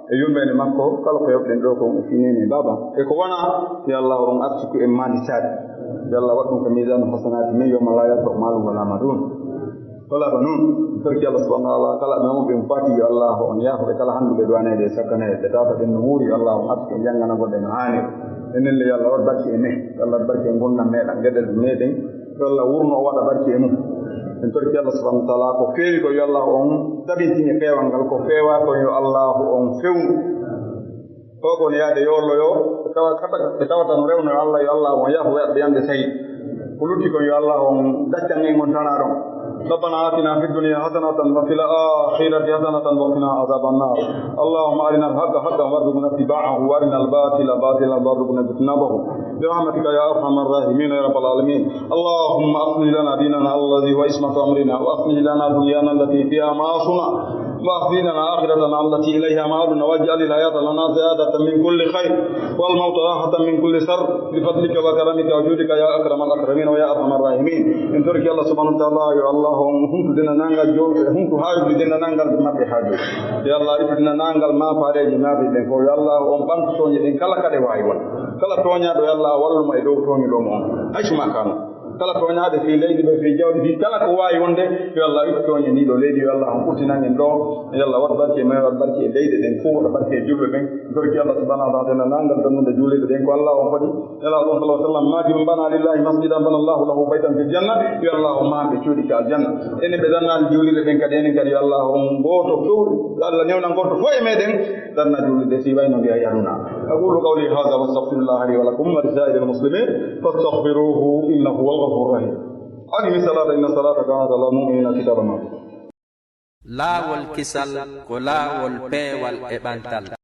e yurmede makko kala ko yewɗen ɗo kon e finene baba e ko wona yo allah on arsuku en manditade yo allah waɗɗum ko misanu hasanati men yoma la yarfa malum wala madun wala ba noon barki allah subahanahu wa taala kala memoɓe en fati yo allah on yaafoɓe kala handuɓe duwanede e sakkanede ɓe tawta ɓen no wuuri allah on arsuku en jannganagoɗe no haanir enen le yalla wat barke ene yalla barke gonna meɗa gueɗel meɗen yalla wurno o waɗa barke e mum en torki Allah subhanahu wa ta'ala ko feewi ko yo Allah on tabintini feewal ngal ko feewa ko yo Allah on fewnu o kon yaade yolloyo ɓe tawata no rewno Allah yo Allah on yahu waɗɓe yande sayi ko lutti kon yo Allah on daccan en on tana ɗon ربنا آتنا في الدنيا حسنة وفي الآخرة حسنة وقنا عذاب النار اللهم أرنا الحق حقا وارزقنا اتباعه وأرنا الباطل باطلا وارزقنا اجتنابه برحمتك يا أرحم الراحمين يا رب العالمين اللهم أصلح لنا ديننا الذي هو عصمة أمرنا وأصلح لنا دنيانا التي فيها معاصنا وأصلح لنا آخرتنا التي إليها مآلنا واجعل الحياة لنا زيادة من كل خير والموت راحة من كل شر بفضلك وكرمك وجودك يا أكرم الأكرمين ويا أرحم الراحمين إن ترك الله سبحانه وتعالى يا الله huntu dina nangal jo huntu haaju dina nangal mabbe haaju ya Allah dina nangal ma faareji mabbe den ko ya Allah on bantu toñi den kala kade wayi won kala toña do ya Allah wallu e dow toñi do mo aysuma kan kala toñaade fi leydi be fi jawdi fi kala ko wayi wonde yo Allah toñi ni do leydi yo Allah on kurtinan en do ya Allah wat barke me wat barke leydi den fu wat barke julbe ben dorki Allah subhanahu wa ta'ala nangal danude julbe den ko Allah on fadi ya Allah sallallahu alaihi wasallam ma jum bana lillahi masjidan bana Allah lahu baytan fil janna ya Allah ma be ciudi ka janna ene be danal julbe ben kadi enen kadi Allah on goto fewri Allah newna goto fo e meden danna julbe si wayno bi ayaruna aqulu qawli hadha wa astaghfirullah li wa lakum wa lisairil muslimin fastaghfiruhu innahu huwal ghafurur rahim aqimi salata inna salata kanat ala mu'minina kitaban mawquta laawol kisal ko laawol peewal e ɓantal